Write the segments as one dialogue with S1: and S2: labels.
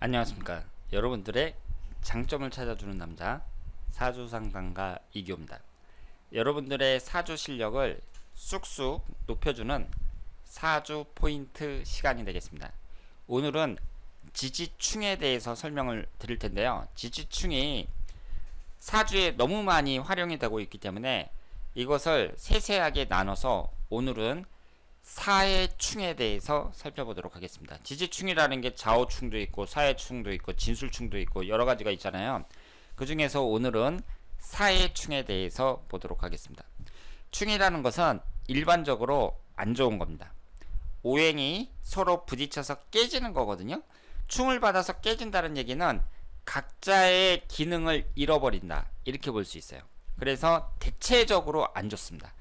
S1: 안녕하십니까. 여러분들의 장점을 찾아주는 남자 사주상담가 이교입니다. 여러분들의 사주 실력을 쑥쑥 높여주는 사주 포인트 시간이 되겠습니다. 오늘은 지지충에 대해서 설명을 드릴 텐데요. 지지충이 사주에 너무 많이 활용이 되고 있기 때문에 이것을 세세하게 나눠서 오늘은 사해충에 대해서 살펴보도록 하겠습니다. 지지충이라는 게 좌우충도 있고 사해충도 있고 진술충도 있고 여러 가지가 있잖아요. 그 중에서 오늘은 사해충에 대해서 보도록 하겠습니다. 충이라는 것은 일반적으로 안 좋은 겁니다. 오행이 서로 부딪혀서 깨지는 거거든요. 충을 받아서 깨진다는 얘기는 각자의 기능을 잃어버린다, 이렇게 볼 수 있어요. 그래서 대체적으로 안 좋습니다.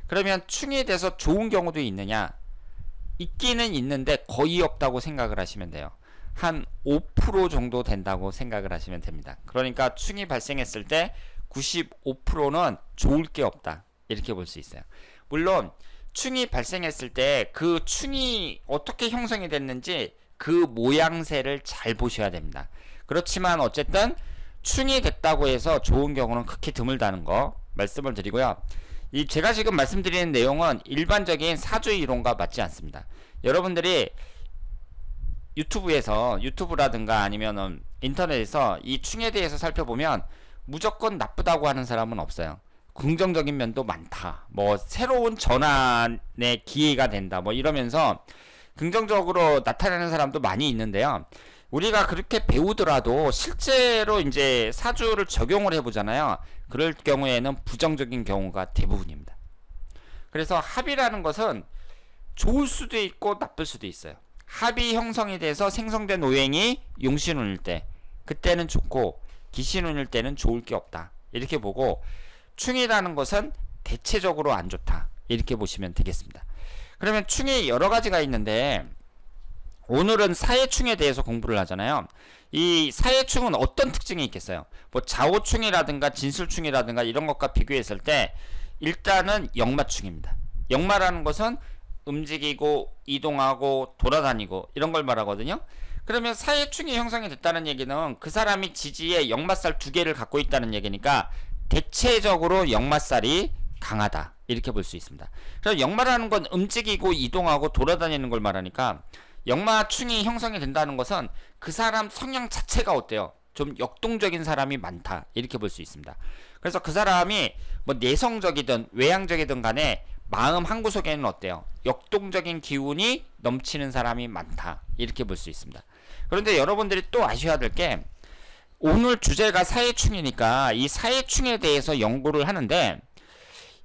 S1: 그러면 충이 돼서 좋은 경우도 있느냐? 있기는 있는데 거의 없다고 생각을 하시면 돼요. 한 5% 정도 된다고 생각을 하시면 됩니다. 그러니까 충이 발생했을 때 95%는 좋을 게 없다, 이렇게 볼 수 있어요. 물론 충이 발생했을 때 그 충이 어떻게 형성이 됐는지 그 모양새를 잘 보셔야 됩니다. 그렇지만 어쨌든 충이 됐다고 해서 좋은 경우는 극히 드물다는 거 말씀을 드리고요. 제가 지금 말씀드리는 내용은 일반적인 사주 이론과 맞지 않습니다. 여러분들이 유튜브라든가 아니면은 인터넷에서 이 충에 대해서 살펴보면 무조건 나쁘다고 하는 사람은 없어요. 긍정적인 면도 많다, 뭐 새로운 전환의 기회가 된다, 뭐 이러면서 긍정적으로 나타내는 사람도 많이 있는데요. 우리가 그렇게 배우더라도 실제로 이제 사주를 적용을 해보잖아요. 그럴 경우에는 부정적인 경우가 대부분입니다. 그래서 합이라는 것은 좋을 수도 있고 나쁠 수도 있어요. 합이 형성이 돼서 생성된 오행이 용신운일 때, 그때는 좋고 기신운일 때는 좋을 게 없다, 이렇게 보고, 충이라는 것은 대체적으로 안 좋다, 이렇게 보시면 되겠습니다. 그러면 충이 여러 가지가 있는데 오늘은 사해충에 대해서 공부를 하잖아요. 이 사해충은 어떤 특징이 있겠어요? 뭐 좌우충이라든가 진술충이라든가 이런 것과 비교했을 때 일단은 역마충입니다. 역마라는 것은 움직이고 이동하고 돌아다니고 이런 걸 말하거든요. 그러면 사해충이 형성이 됐다는 얘기는 그 사람이 지지에 역마살 2개를 갖고 있다는 얘기니까 대체적으로 역마살이 강하다, 이렇게 볼 수 있습니다. 그래서 역마라는 건 움직이고 이동하고 돌아다니는 걸 말하니까 역마충이 형성이 된다는 것은 그 사람 성향 자체가 어때요? 좀 역동적인 사람이 많다, 이렇게 볼 수 있습니다. 그래서 그 사람이 뭐 내성적이든 외향적이든 간에 마음 한구석에는 어때요? 역동적인 기운이 넘치는 사람이 많다, 이렇게 볼 수 있습니다. 그런데 여러분들이 또 아셔야 될 게, 오늘 주제가 사해충이니까 이 사해충에 대해서 연구를 하는데,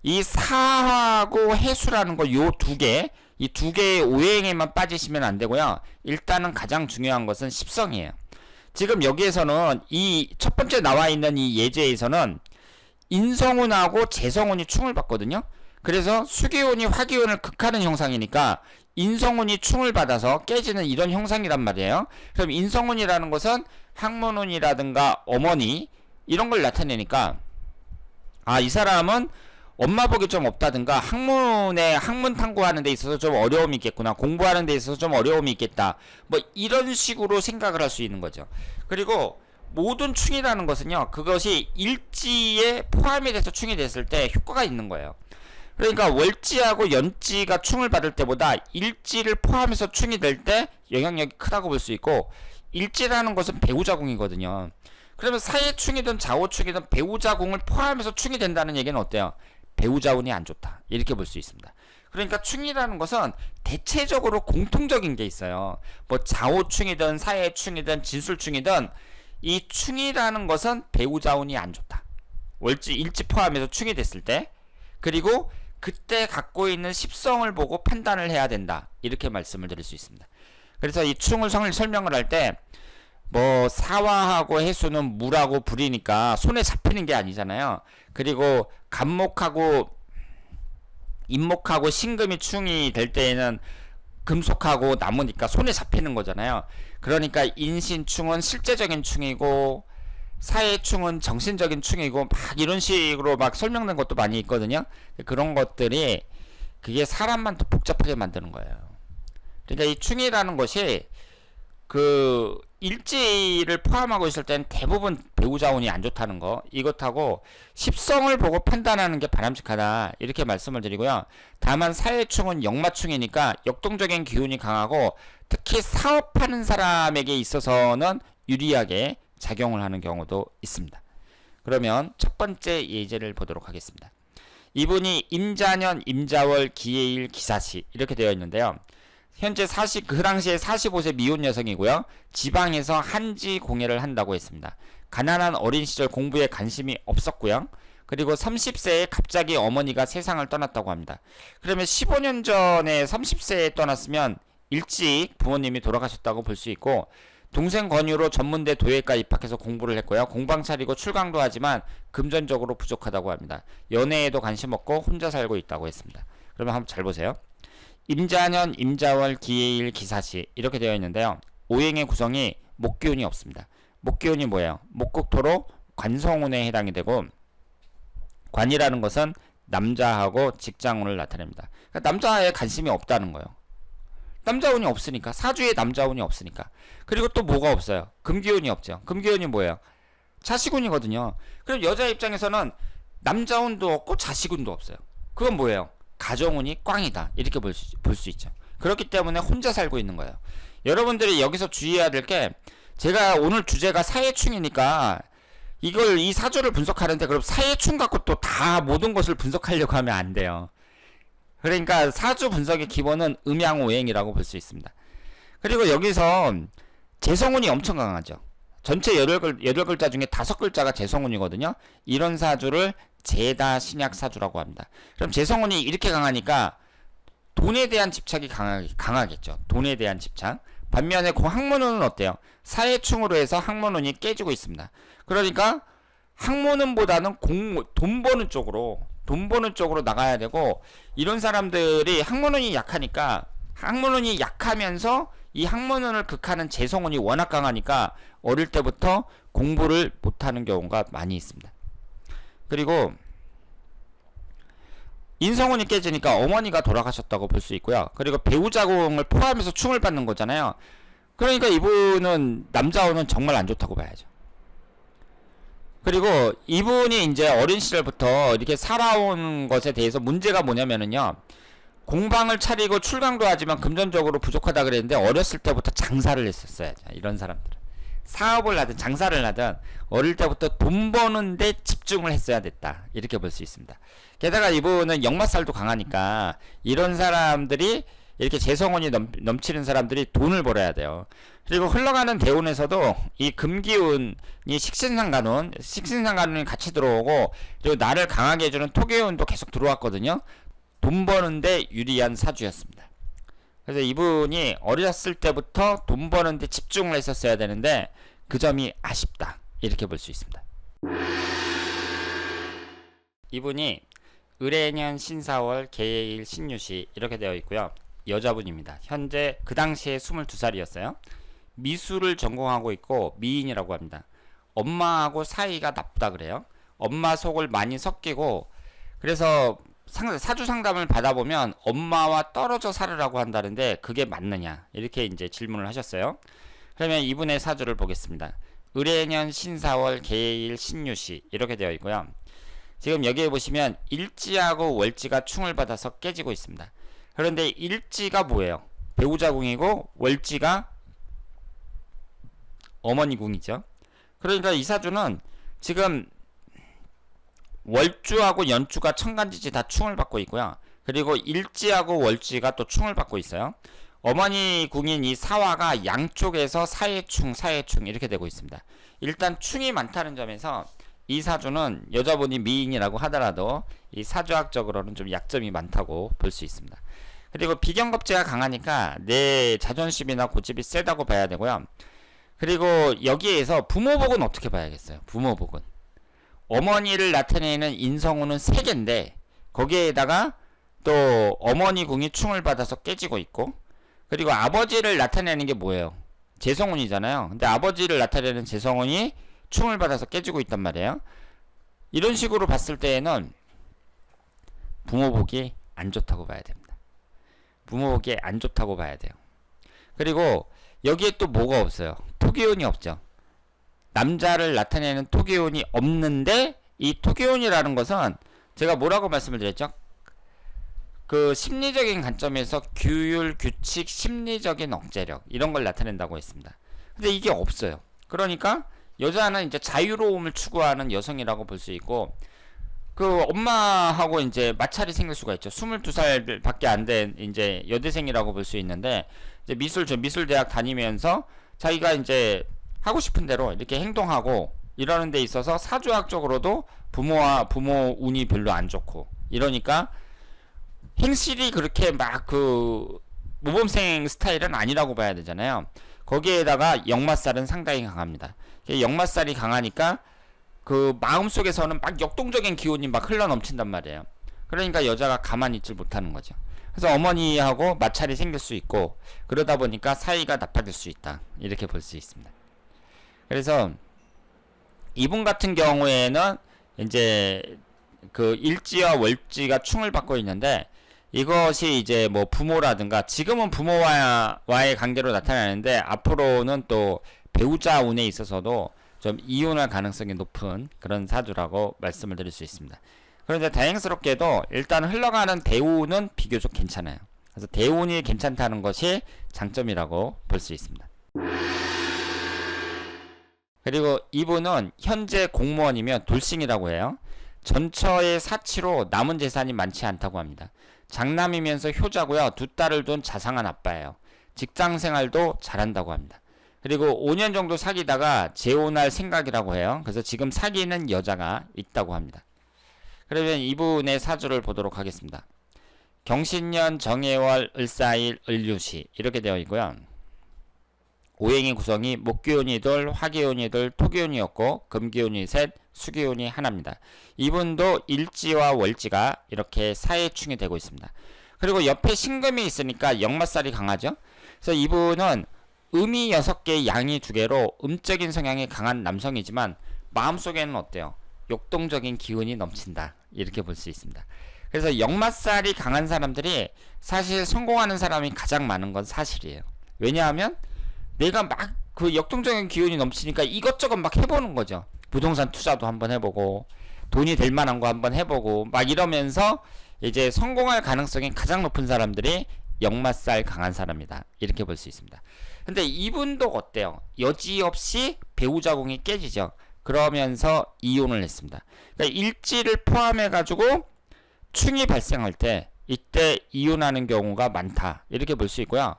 S1: 이 사하고 해수라는 거 요 2개, 이 2개의 오행에만 빠지시면 안 되고요. 일단은 가장 중요한 것은 십성이에요. 지금 여기에서는 이 첫 번째 나와 있는 이 예제에서는 인성운하고 재성운이 충을 받거든요. 그래서 수기운이 화기운을 극하는 형상이니까 인성운이 충을 받아서 깨지는 이런 형상이란 말이에요. 그럼 인성운이라는 것은 학문운이라든가 어머니 이런 걸 나타내니까, 아, 이 사람은 엄마 복이 좀 없다든가 학문 탐구하는 데 있어서 좀 어려움이 있겠구나, 공부하는 데 있어서 좀 어려움이 있겠다, 뭐 이런 식으로 생각을 할 수 있는 거죠. 그리고 모든 충이라는 것은요, 그것이 일지에 포함이 돼서 충이 됐을 때 효과가 있는 거예요. 그러니까 월지하고 연지가 충을 받을 때보다 일지를 포함해서 충이 될 때 영향력이 크다고 볼 수 있고, 일지라는 것은 배우자궁이거든요. 그러면 사해충이든 좌우충이든 배우자궁을 포함해서 충이 된다는 얘기는 어때요? 배우자운이 안 좋다, 이렇게 볼 수 있습니다. 그러니까 충이라는 것은 대체적으로 공통적인 게 있어요. 뭐 좌우충이든 사해충이든 진술충이든 이 충이라는 것은 배우자운이 안 좋다, 월지 일지 포함해서 충이 됐을 때, 그리고 그때 갖고 있는 십성을 보고 판단을 해야 된다, 이렇게 말씀을 드릴 수 있습니다. 그래서 이 충을 설명을 할 때 뭐 사화하고 해수는 물하고 불이니까 손에 잡히는 게 아니잖아요. 그리고 간목하고 인목하고 신금이 충이 될 때에는 금속하고 나무니까 손에 잡히는 거잖아요. 그러니까 인신충은 실제적인 충이고 사해충은 정신적인 충이고 막 이런 식으로 막 설명된 것도 많이 있거든요. 그런 것들이 그게 사람만 더 복잡하게 만드는 거예요. 그러니까 이 충이라는 것이 일지를 포함하고 있을 때는 대부분 배우자 운이 안 좋다는 거, 이것하고 십성을 보고 판단하는 게 바람직하다 이렇게 말씀을 드리고요. 다만 사회충은 역마충이니까 역동적인 기운이 강하고 특히 사업하는 사람에게 있어서는 유리하게 작용을 하는 경우도 있습니다. 그러면 첫 번째 예제를 보도록 하겠습니다. 이분이 임자년, 임자월, 기해일, 기사시 이렇게 되어 있는데요. 현재 그 당시에 45세 미혼 여성이고요. 지방에서 한지 공예를 한다고 했습니다. 가난한 어린 시절 공부에 관심이 없었고요. 그리고 30세에 갑자기 어머니가 세상을 떠났다고 합니다. 그러면 15년 전에 30세에 떠났으면 일찍 부모님이 돌아가셨다고 볼 수 있고, 동생 권유로 전문대 도예과 입학해서 공부를 했고요. 공방 차리고 출강도 하지만 금전적으로 부족하다고 합니다. 연애에도 관심 없고 혼자 살고 있다고 했습니다. 그러면 한번 잘 보세요. 임자년, 임자월, 기해일, 기사시 이렇게 되어 있는데요. 오행의 구성이 목기운이 없습니다. 목기운이 뭐예요? 목국토로 관성운에 해당이 되고, 관이라는 것은 남자하고 직장운을 나타냅니다. 그러니까 남자에 관심이 없다는 거예요. 남자운이 없으니까, 사주에 남자운이 없으니까. 그리고 또 뭐가 없어요? 금기운이 없죠. 금기운이 뭐예요? 자식운이거든요. 그럼 여자 입장에서는 남자운도 없고 자식운도 없어요. 그건 뭐예요? 가정운이 꽝이다 이렇게 볼 수 있죠. 그렇기 때문에 혼자 살고 있는 거예요. 여러분들이 여기서 주의해야 될 게, 제가 오늘 주제가 사해충이니까 이걸 이 사주를 분석하는데 그럼 사해충 갖고 또 다 모든 것을 분석하려고 하면 안 돼요. 그러니까 사주 분석의 기본은 음양오행이라고 볼 수 있습니다. 그리고 여기서 재성운이 엄청 강하죠. 전체 8글자 중에 5글자가 재성운이거든요. 이런 사주를 재다 신약 사주라고 합니다. 그럼 재성운이 이렇게 강하니까 돈에 대한 집착이 강하겠죠. 돈에 대한 집착. 반면에 그 학문운은 어때요? 사해충으로 해서 학문운이 깨지고 있습니다. 그러니까 학문운보다는 돈 버는 쪽으로 나가야 되고, 이런 사람들이 학문운이 약하니까, 학문운이 약하면서 이 학문운을 극하는 재성운이 워낙 강하니까 어릴 때부터 공부를 못하는 경우가 많이 있습니다. 그리고 인성운이 깨지니까 어머니가 돌아가셨다고 볼 수 있고요. 그리고 배우자궁을 포함해서 충을 받는 거잖아요. 그러니까 이분은 남자운은 정말 안 좋다고 봐야죠. 그리고 이분이 이제 어린 시절부터 이렇게 살아온 것에 대해서 문제가 뭐냐면은요, 공방을 차리고 출강도 하지만 금전적으로 부족하다 그랬는데 어렸을 때부터 장사를 했었어야죠. 이런 사람들은 사업을 하든 장사를 하든 어릴 때부터 돈 버는데 집중을 했어야 됐다 이렇게 볼 수 있습니다. 게다가 이분은 역마살도 강하니까 이런 사람들이, 이렇게 재성운이 넘치는 사람들이 돈을 벌어야 돼요. 그리고 흘러가는 대운에서도 이 금기운이 식신상간운이 같이 들어오고, 그리고 나를 강하게 해주는 토기운도 계속 들어왔거든요. 돈 버는데 유리한 사주였습니다. 그래서 이분이 어렸을 때부터 돈 버는데 집중을 했었어야 되는데 그 점이 아쉽다 이렇게 볼 수 있습니다. 이분이 을해년, 신사월, 계해일, 신유시 이렇게 되어 있고요. 여자분입니다. 현재 그 당시에 22살이었어요. 미술을 전공하고 있고 미인이라고 합니다. 엄마하고 사이가 나쁘다 그래요. 엄마 속을 많이 섞이고, 그래서 사주 상담을 받아보면 엄마와 떨어져 살으라고 한다는데 그게 맞느냐 이렇게 이제 질문을 하셨어요. 그러면 이분의 사주를 보겠습니다. 을해년, 신사월, 계해일, 신유시 이렇게 되어 있고요. 지금 여기에 보시면 일지하고 월지가 충을 받아서 깨지고 있습니다. 그런데 일지가 뭐예요? 배우자궁이고 월지가 어머니궁이죠. 그러니까 이 사주는 지금 월주하고 연주가 천간지지 다 충을 받고 있고요. 그리고 일지하고 월지가 또 충을 받고 있어요. 어머니 궁인 이 사화가 양쪽에서 사해충 이렇게 되고 있습니다. 일단 충이 많다는 점에서 이 사주는 여자분이 미인이라고 하더라도 이 사주학적으로는 좀 약점이 많다고 볼 수 있습니다. 그리고 비견겁제가 강하니까 내 자존심이나 고집이 세다고 봐야 되고요. 그리고 여기에서 부모복은 어떻게 봐야겠어요? 부모복은 어머니를 나타내는 인성운은 3개인데 거기에다가 또 어머니 궁이 충을 받아서 깨지고 있고, 그리고 아버지를 나타내는 게 뭐예요? 재성운이잖아요. 근데 아버지를 나타내는 재성운이 충을 받아서 깨지고 있단 말이에요. 이런 식으로 봤을 때에는 부모복이 안 좋다고 봐야 됩니다. 부모복이 안 좋다고 봐야 돼요. 그리고 여기에 또 뭐가 없어요? 토기운이 없죠. 남자를 나타내는 토기운이 없는데, 이 토기운이라는 것은 제가 뭐라고 말씀을 드렸죠? 그 심리적인 관점에서 규율, 규칙, 심리적인 억제력 이런 걸 나타낸다고 했습니다. 근데 이게 없어요. 그러니까 여자는 이제 자유로움을 추구하는 여성이라고 볼 수 있고, 그 엄마하고 이제 마찰이 생길 수가 있죠. 22살밖에 안 된 이제 여대생이라고 볼 수 있는데, 이제 미술대학 다니면서 자기가 이제 하고 싶은 대로 이렇게 행동하고 이러는 데 있어서 사주학적으로도 부모 운이 별로 안 좋고 이러니까 행실이 그렇게 막 그 모범생 스타일은 아니라고 봐야 되잖아요. 거기에다가 역마살은 상당히 강합니다. 역마살이 강하니까 그 마음속에서는 막 역동적인 기운이 막 흘러 넘친단 말이에요. 그러니까 여자가 가만히 있질 못하는 거죠. 그래서 어머니하고 마찰이 생길 수 있고, 그러다 보니까 사이가 나빠질 수 있다, 이렇게 볼 수 있습니다. 그래서 이분 같은 경우에는 이제 그 일지와 월지가 충을 받고 있는데, 이것이 이제 뭐 부모라든가, 지금은 부모와의 관계로 나타나는데 앞으로는 또 배우자 운에 있어서도 좀 이혼할 가능성이 높은 그런 사주라고 말씀을 드릴 수 있습니다. 그런데 다행스럽게도 일단 흘러가는 대운은 비교적 괜찮아요. 그래서 대운이 괜찮다는 것이 장점이라고 볼 수 있습니다. 그리고 이분은 현재 공무원이면 돌싱이라고 해요. 전처의 사치로 남은 재산이 많지 않다고 합니다. 장남이면서 효자고요. 두 딸을 둔 자상한 아빠예요. 직장생활도 잘한다고 합니다. 그리고 5년 정도 사귀다가 재혼할 생각이라고 해요. 그래서 지금 사귀는 여자가 있다고 합니다. 그러면 이분의 사주를 보도록 하겠습니다. 경신년, 정해월, 을사일, 을유시 이렇게 되어 있고요. 오행의 구성이 목기운이 둘, 화기운이 둘, 토기운이었고 금기운이 셋, 수기운이 하나입니다. 이분도 일지와 월지가 이렇게 사해충이 되고 있습니다. 그리고 옆에 신금이 있으니까 역마살이 강하죠. 그래서 이분은 음이 6개, 양이 2개로 음적인 성향이 강한 남성이지만 마음속에는 어때요? 역동적인 기운이 넘친다, 이렇게 볼 수 있습니다. 그래서 역마살이 강한 사람들이 사실 성공하는 사람이 가장 많은 건 사실이에요. 왜냐하면 내가 막 그 역동적인 기운이 넘치니까 이것저것 막 해보는 거죠. 부동산 투자도 한번 해보고 돈이 될 만한 거 한번 해보고 막 이러면서 이제 성공할 가능성이 가장 높은 사람들이 역마살 강한 사람이다, 이렇게 볼 수 있습니다. 근데 이분도 어때요? 여지없이 배우자궁이 깨지죠. 그러면서 이혼을 했습니다. 그러니까 일지를 포함해 가지고 충이 발생할 때 이때 이혼하는 경우가 많다, 이렇게 볼 수 있고요.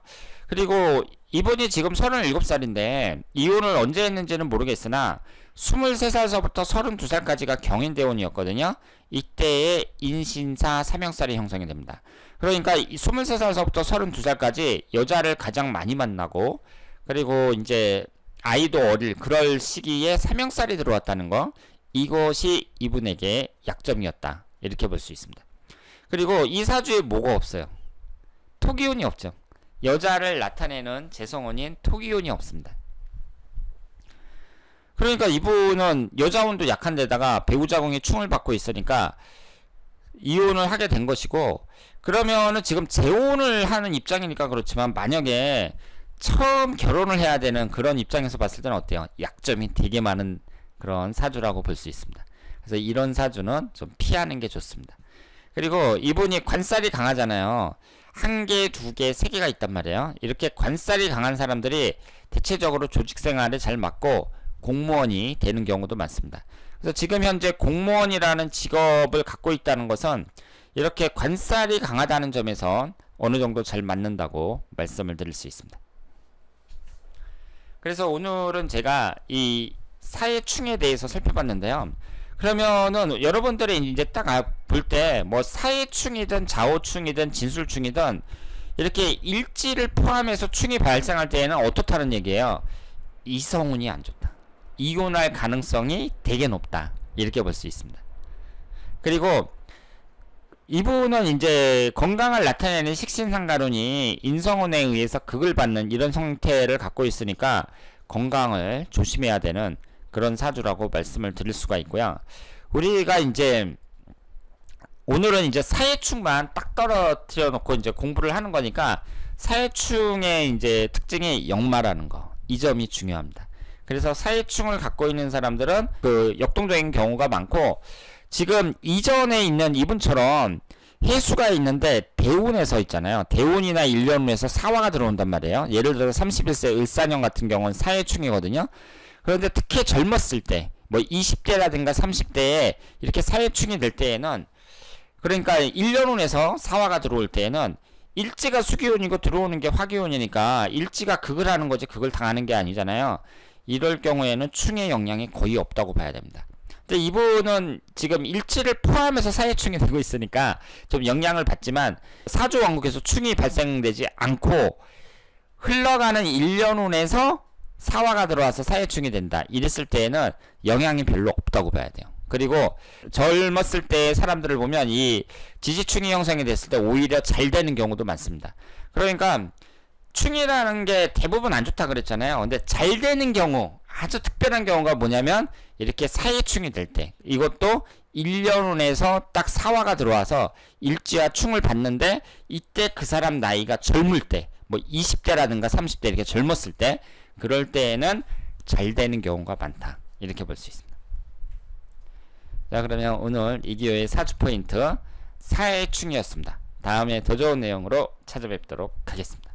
S1: 그리고 이분이 지금 37살인데 이혼을 언제 했는지는 모르겠으나 23살서부터 32살까지가 경인대운이었거든요. 이때에 인신사 삼형살이 형성이 됩니다. 그러니까 23살서부터 32살까지 여자를 가장 많이 만나고, 그리고 이제 아이도 어릴 그럴 시기에 삼형살이 들어왔다는 거, 이것이 이분에게 약점이었다, 이렇게 볼 수 있습니다. 그리고 이 사주에 뭐가 없어요? 토기운이 없죠. 여자를 나타내는 재성운인 토기운이 없습니다. 그러니까 이분은 여자운도 약한 데다가 배우자궁이 충을 받고 있으니까 이혼을 하게 된 것이고, 그러면은 지금 재혼을 하는 입장이니까 그렇지만 만약에 처음 결혼을 해야 되는 그런 입장에서 봤을 때는 어때요? 약점이 되게 많은 그런 사주라고 볼 수 있습니다. 그래서 이런 사주는 좀 피하는 게 좋습니다. 그리고 이분이 관살이 강하잖아요. 1개, 2개, 3개가 있단 말이에요. 이렇게 관살이 강한 사람들이 대체적으로 조직생활에 잘 맞고 공무원이 되는 경우도 많습니다. 그래서 지금 현재 공무원이라는 직업을 갖고 있다는 것은 이렇게 관살이 강하다는 점에서 어느 정도 잘 맞는다고 말씀을 드릴 수 있습니다. 그래서 오늘은 제가 이 사해충에 대해서 살펴봤는데요. 그러면은 여러분들이 이제 딱 볼 때 뭐 사해충이든 자오충이든 진술충이든 이렇게 일지를 포함해서 충이 발생할 때에는 어떻다는 얘기예요? 이성운이 안 좋다, 이혼할 가능성이 되게 높다, 이렇게 볼 수 있습니다. 그리고 이분은 이제 건강을 나타내는 식신상가론이 인성운에 의해서 극을 받는 이런 형태를 갖고 있으니까 건강을 조심해야 되는 그런 사주라고 말씀을 드릴 수가 있고요. 우리가 이제 오늘은 이제 사해충만 딱 떨어뜨려 놓고 이제 공부를 하는 거니까 사회충의 이제 특징이 역마라는 거. 이 점이 중요합니다. 그래서 사회충을 갖고 있는 사람들은 그 역동적인 경우가 많고, 지금 이전에 있는 이분처럼 해수가 있는데 대운에 서 있잖아요. 대운이나 일련운에서 사화가 들어온단 말이에요. 예를 들어 31세 을사년 같은 경우는 사회충이거든요. 그런데 특히 젊었을 때, 뭐 20대라든가 30대에 이렇게 사회충이 될 때에는, 그러니까 일련운에서 사화가 들어올 때에는 일지가 수기운이고 들어오는 게 화기운이니까 일지가 극을 하는 거지 극을 당하는 게 아니잖아요. 이럴 경우에는 충의 영향이 거의 없다고 봐야 됩니다. 근데 이분은 지금 일지를 포함해서 사회충이 되고 있으니까 좀 영향을 받지만, 사주 왕국에서 충이 발생되지 않고 흘러가는 일련운에서 사화가 들어와서 사회충이 된다, 이랬을 때에는 영향이 별로 없다고 봐야 돼요. 그리고 젊었을 때 사람들을 보면 이 지지충이 형성이 됐을 때 오히려 잘 되는 경우도 많습니다. 그러니까 충이라는 게 대부분 안 좋다 그랬잖아요. 근데 잘 되는 경우, 아주 특별한 경우가 뭐냐면 이렇게 사회충이 될 때, 이것도 일련운에서 딱 사화가 들어와서 일지와 충을 받는데, 이때 그 사람 나이가 젊을 때, 뭐 20대라든가 30대 이렇게 젊었을 때, 그럴 때에는 잘 되는 경우가 많다, 이렇게 볼 수 있습니다. 자, 그러면 오늘 이기호의 사주 포인트 사회충이었습니다. 다음에 더 좋은 내용으로 찾아뵙도록 하겠습니다.